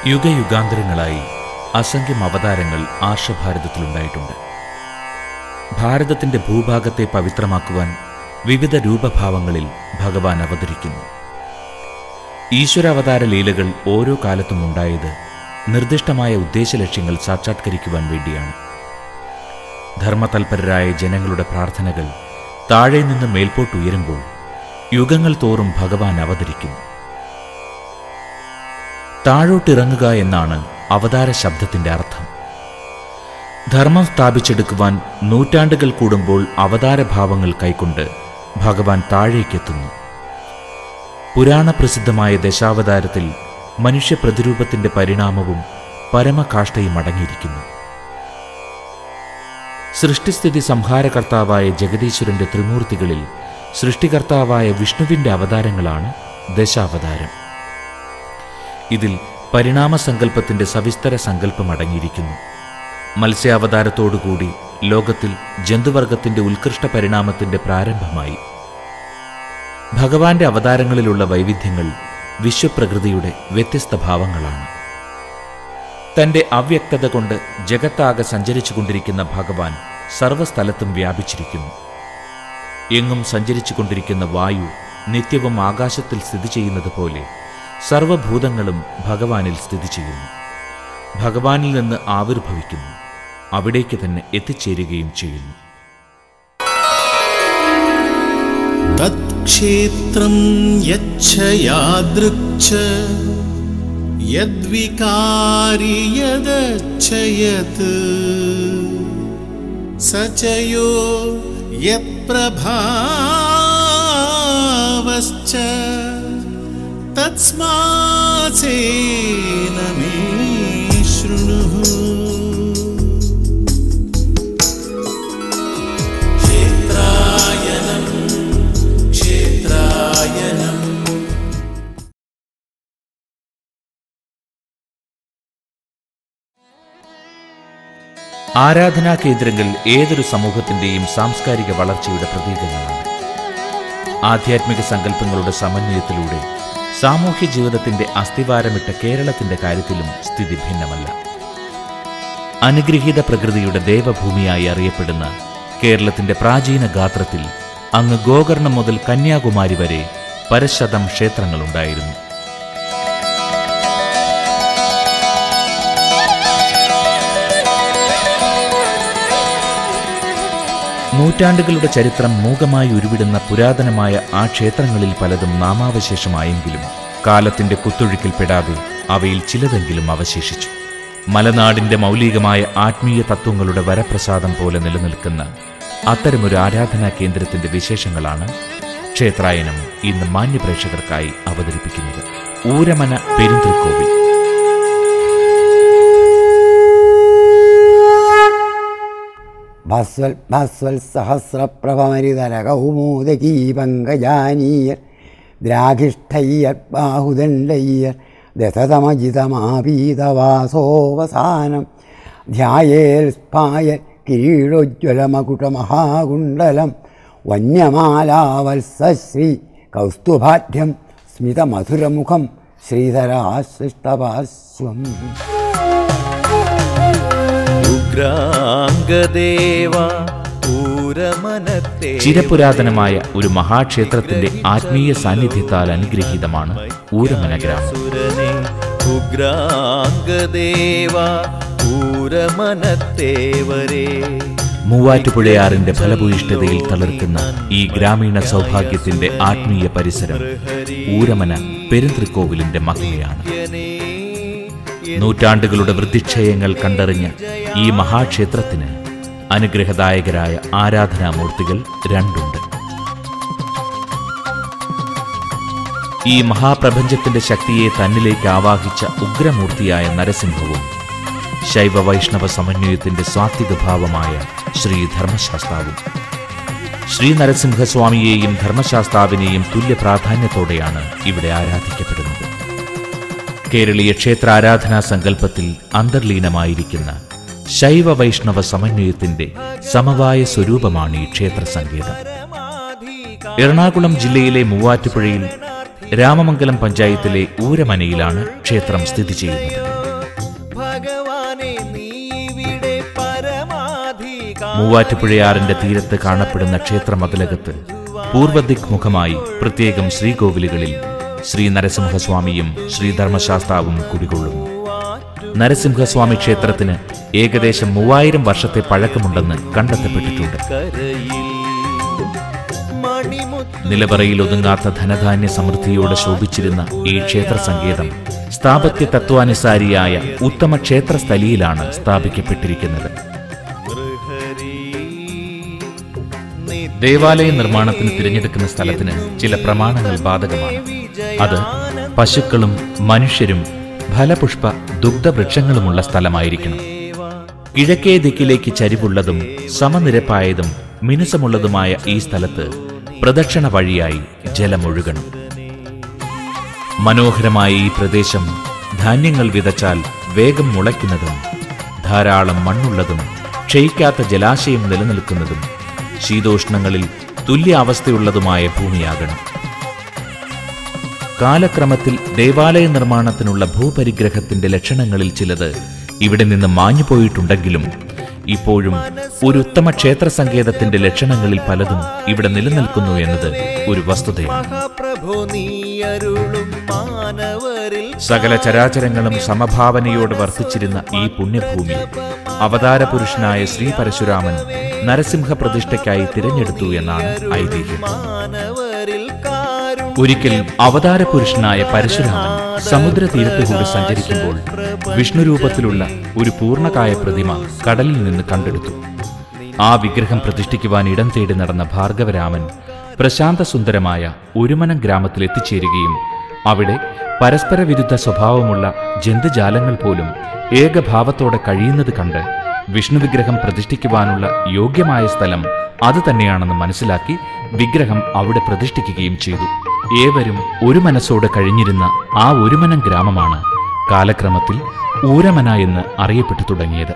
യുഗയുഗാന്തരങ്ങളായി അസംഖ്യം അവതാരങ്ങൾ ആർഷഭാരതത്തിലുണ്ടായിട്ടുണ്ട്. ഭാരതത്തിന്റെ ഭൂഭാഗത്തെ പവിത്രമാക്കുവാൻ വിവിധ രൂപഭാവങ്ങളിൽ ഭഗവാൻ അവതരിക്കുന്നു. ഈശ്വരാവതാര ലീലകൾ ഓരോ കാലത്തും ഉണ്ടായത് നിർദ്ദിഷ്ടമായ ഉദ്ദേശലക്ഷ്യങ്ങൾ സാക്ഷാത്കരിക്കുവാൻ വേണ്ടിയാണ്. ധർമ്മതൽപരരായ ജനങ്ങളുടെ പ്രാർത്ഥനകൾ താഴെ നിന്ന് മേൽപോട്ടുയരുമ്പോൾ യുഗങ്ങൾ തോറും ഭഗവാൻ അവതരിക്കുന്നു. താഴോട്ടിറങ്ങുക എന്നാണ് അവതാര ശബ്ദത്തിന്റെ അർത്ഥം. ധർമ്മം സ്ഥാപിച്ചെടുക്കുവാൻ നൂറ്റാണ്ടുകൾ കൂടുമ്പോൾ അവതാരഭാവങ്ങൾ കൈക്കൊണ്ട് ഭഗവാൻ താഴേക്കെത്തുന്നു. പുരാണപ്രസിദ്ധമായ ദശാവതാരത്തിൽ മനുഷ്യപ്രതിരൂപത്തിന്റെ പരിണാമവും പരമകാഷ്ഠയും അടങ്ങിയിരിക്കുന്നു. സൃഷ്ടിസ്ഥിതി സംഹാരകർത്താവായ ജഗദീശ്വരന്റെ ത്രിമൂർത്തികളിൽ സൃഷ്ടികർത്താവായ വിഷ്ണുവിന്റെ അവതാരങ്ങളാണ് ദശാവതാരം. ഇതിൽ പരിണാമസങ്കല്പത്തിന്റെ സവിസ്തര സങ്കല്പം അടങ്ങിയിരിക്കുന്നു. മത്സ്യാവതാരത്തോടുകൂടി ലോകത്തിൽ ജന്തുവർഗത്തിന്റെ ഉത്കൃഷ്ട പരിണാമത്തിന്റെ പ്രാരംഭമായി. ഭഗവാന്റെ അവതാരങ്ങളിലുള്ള വൈവിധ്യങ്ങൾ വിശ്വപ്രകൃതിയുടെ വ്യത്യസ്ത ഭാവങ്ങളാണ്. തന്റെ അവ്യക്തത കൊണ്ട് ജഗത്താകെ സഞ്ചരിച്ചുകൊണ്ടിരിക്കുന്ന ഭഗവാൻ സർവസ്ഥലത്തും വ്യാപിച്ചിരിക്കുന്നു. എങ്ങും സഞ്ചരിച്ചുകൊണ്ടിരിക്കുന്ന വായു നിത്യവും ആകാശത്തിൽ സ്ഥിതി ചെയ്യുന്നത് പോലെ സർവഭൂതങ്ങളും ഭഗവാനിൽ സ്ഥിതി ചെയ്യുന്നു. ഭഗവാനിൽ നിന്ന് ആവിർഭവിക്കുന്നു, അവിടേക്ക് തന്നെ എത്തിച്ചേരുകയും ചെയ്യുന്നു. തത്ക്ഷേത്രം യച്ഛയാദൃച്ഛ യദ്വികാരി യദച്ഛയത് സചയോ യത്പ്രഭാവശ്ച തസ്മാത്സേന മേ ശൃണുഃ. ക്ഷേത്രായനം ക്ഷേത്രായനം. ആരാധനാ കേന്ദ്രങ്ങൾ ഏതൊരു സമൂഹത്തിന്റെയും സാംസ്കാരിക വളർച്ചയുടെ പ്രതീകങ്ങളാണ്. ആധ്യാത്മിക സങ്കല്പങ്ങളുടെ സമന്വയത്തിലൂടെ സാമൂഹ്യ ജീവിതത്തിന്റെ അസ്ഥിവാരമിട്ട കേരളത്തിന്റെ കാര്യത്തിലും സ്ഥിതി ഭിന്നമല്ല. അനുഗ്രഹീത പ്രകൃതിയുടെ ദേവഭൂമിയായി അറിയപ്പെടുന്ന കേരളത്തിന്റെ പ്രാചീന ഗാത്രത്തിൽ അങ്ങ് ഗോകർണം മുതൽ കന്യാകുമാരി വരെ പരശതം ക്ഷേത്രങ്ങളുണ്ടായിരുന്നു. നൂറ്റാണ്ടുകളുടെ ചരിത്രം മൂകമായി ഉരുവിടുന്ന പുരാതനമായ ആ ക്ഷേത്രങ്ങളിൽ പലതും നാമാവശേഷമായെങ്കിലും കാലത്തിന്റെ കുത്തൊഴുക്കിൽപ്പെടാതെ അവയിൽ ചിലതെങ്കിലും അവശേഷിച്ചു. മലനാടിന്റെ മൗലികമായ ആത്മീയ തത്വങ്ങളുടെ വരപ്രസാദം പോലെ നിലനിൽക്കുന്ന അത്തരമൊരു ആരാധനാ കേന്ദ്രത്തിന്റെ വിശേഷങ്ങളാണ് ക്ഷേത്രായനം ഇന്ന് മാന്യപ്രേക്ഷകർക്കായി അവതരിപ്പിക്കുന്നത്. ഊരമന പെരുന്തൃക്കോവിൽ. ഭാസ്വൽ സഹസ്രപ്രഭമരിതരകൗമോദകീപങ്കജാനീയർ ദ്രാഘിഷ്ഠയ്യർ ബാഹുദണ്ഡയ്യർ ദശതമജിതമാപീതവാസോവസാനം ധ്യായേൽ സ്പായൽ കിരീടോജ്വലമകുടമഹാകുണ്ഡലം വന്യമാലാവത്സശ്രീ കൗസ്തുഭാഢ്യം സ്മിതമധുരമുഖം ശ്രീധരാശ്ലിഷ്ടപാർശ്വം. ചിരപുരാതനമായ ഒരു മഹാക്ഷേത്രത്തിന്റെ ആത്മീയ സാന്നിധ്യത്താൽ അനുഗ്രഹീതമാണ് ഊരമന ഗ്രാമം. മൂവാറ്റുപുഴയാറിന്റെ ഫലഭൂയിഷ്ഠതയിൽ തളിർക്കുന്ന ഈ ഗ്രാമീണ സൗഭാഗ്യത്തിന്റെ ആത്മീയ പരിസരം ഊരമന പെരുന്തൃക്കോവിലിന്റെ മഹിമയാണ്. നൂറ്റാണ്ടുകളുടെ വൃദ്ധിക്ഷയങ്ങൾ കണ്ടറിഞ്ഞ ഈ മഹാക്ഷേത്രത്തിന് അനുഗ്രഹദായകരായ ആരാധനാമൂർത്തികൾ രണ്ടുണ്ട്. ഈ മഹാപ്രപഞ്ചത്തിന്റെ ശക്തിയെ തന്നിലേക്ക് ആവാഹിച്ച ഉഗ്രമൂർത്തിയായ നരസിംഹവും ശൈവ വൈഷ്ണവ സമന്വയത്തിന്റെ സാത്വിക ഭാവമായ ശ്രീ ധർമ്മശാസ്താവും. ശ്രീ നരസിംഹസ്വാമിയെയും ധർമ്മശാസ്താവിനെയും തുല്യ പ്രാധാന്യത്തോടെയാണ് ഇവിടെ ആരാധിക്കപ്പെടുന്നത്. കേരളീയ ക്ഷേത്ര ആരാധനാ സങ്കല്പത്തിൽ അന്തർലീനമായിരിക്കുന്ന ശൈവ വൈഷ്ണവ സമന്വയത്തിന്റെ സമവായ സ്വരൂപമാണ് ഈ ക്ഷേത്ര സങ്കേതം. എറണാകുളം ജില്ലയിലെ മൂവാറ്റുപുഴയിൽ രാമമംഗലം പഞ്ചായത്തിലെ ഊരമനയിലാണ് ക്ഷേത്രം സ്ഥിതി ചെയ്യുന്നത്. മൂവാറ്റുപുഴയാറിന്റെ തീരത്ത് കാണപ്പെടുന്ന ക്ഷേത്രമതിലകത്ത് പൂർവദിക് മുഖമായി പ്രത്യേകം ശ്രീകോവിലുകളിൽ ശ്രീ നരസിംഹസ്വാമിയും ശ്രീ ധർമ്മശാസ്താവും കുടികൊള്ളുന്നു. നരസിംഹസ്വാമി ക്ഷേത്രത്തിന് ഏകദേശം 3000 വർഷത്തെ പഴക്കമുണ്ടെന്ന് കണ്ടെത്തപ്പെട്ടിട്ടുണ്ട്. നിലവറയിൽ ഒതുങ്ങാത്ത ധനധാന്യ സമൃദ്ധിയോടെ ശോഭിച്ചിരുന്ന ഈ ക്ഷേത്ര സങ്കേതം സ്ഥാപത്യ തത്വാനുസാരിയായ ഉത്തമ ക്ഷേത്രസ്ഥലിയിലാണ് സ്ഥാപിക്കപ്പെട്ടിരിക്കുന്നത്. ദേവാലയ നിർമ്മാണത്തിന് തിരഞ്ഞെടുക്കുന്ന സ്ഥലത്തിന് ചില പ്രമാണങ്ങൾ ബാധകമാണ്. അത് പശുക്കളും മനുഷ്യരും ഫലപുഷ്പ ദുഗ്ധവൃക്ഷങ്ങളുമുള്ള സ്ഥലമായിരിക്കണം. കിഴക്കേ ദിക്കിലേക്ക് ചരിവുള്ളതും സമനിരപ്പായതും മിനുസമുള്ളതുമായ ഈ സ്ഥലത്ത് പ്രദക്ഷിണ വഴിയായി ജലമൊഴുകണം. മനോഹരമായ ഈ പ്രദേശം ധാന്യങ്ങൾ വിതച്ചാൽ വേഗം മുളയ്ക്കുന്നതും ധാരാളം മണ്ണുള്ളതും ക്ഷയിക്കാത്ത ജലാശയം നിലനിൽക്കുന്നതും ശീതോഷ്ണങ്ങളിൽ തുല്യാവസ്ഥയുള്ളതുമായ ഭൂമിയാകണം. കാലക്രമത്തിൽ ദേവാലയ നിർമ്മാണത്തിനുള്ള ഭൂപരിഗ്രഹത്തിന്റെ ലക്ഷണങ്ങളിൽ ചിലത് ഇവിടെ നിന്ന് മാഞ്ഞുപോയിട്ടുണ്ടെങ്കിലും ഇപ്പോഴും ഒരു ഉത്തമ ക്ഷേത്ര സങ്കേതത്തിന്റെ ലക്ഷണങ്ങളിൽ പലതും ഇവിടെ നിലനിൽക്കുന്നു എന്നത് ഒരു വസ്തുതയാണ്. സകല ചരാചരങ്ങളും സമഭാവനയോടെ വർത്തിച്ചിരുന്ന ഈ പുണ്യഭൂമി അവതാരപുരുഷനായ ശ്രീ പരശുരാമൻ നരസിംഹ പ്രതിഷ്ഠയ്ക്കായി തിരഞ്ഞെടുത്തു എന്നാണ് ഐതിഹ്യം. ഒരിക്കൽ അവതാരപുരുഷനായ പരശുരാമൻ സമുദ്രതീരത്തുകൂടി സഞ്ചരിക്കുമ്പോൾ വിഷ്ണുരൂപത്തിലുള്ള ഒരു പൂർണ്ണകായ പ്രതിമ കടലിൽ നിന്ന് കണ്ടെടുത്തു. ആ വിഗ്രഹം പ്രതിഷ്ഠിക്കുവാൻ ഇടം തേടി നടന്ന ഭാർഗവരാമൻ പ്രശാന്തസുന്ദരമായ ഒരുമനം ഗ്രാമത്തിൽ എത്തിച്ചേരുകയും അവിടെ പരസ്പര വിരുദ്ധ സ്വഭാവമുള്ള ജന്തുജാലങ്ങൾ പോലും ഏകഭാവത്തോടെ കഴിയുന്നത് കണ്ട് വിഷ്ണു വിഗ്രഹം പ്രതിഷ്ഠിക്കുവാനുള്ള യോഗ്യമായ സ്ഥലം അത് തന്നെയാണെന്ന് മനസ്സിലാക്കി വിഗ്രഹം അവിടെ പ്രതിഷ്ഠിക്കുകയും ചെയ്തു. ഏവരും ഒരു മനസ്സോടെ കഴിഞ്ഞിരുന്ന ആ ഒരുമനം ഗ്രാമമാണ് കാലക്രമത്തിൽ ഊരമന എന്ന് അറിയപ്പെട്ടു തുടങ്ങിയത്.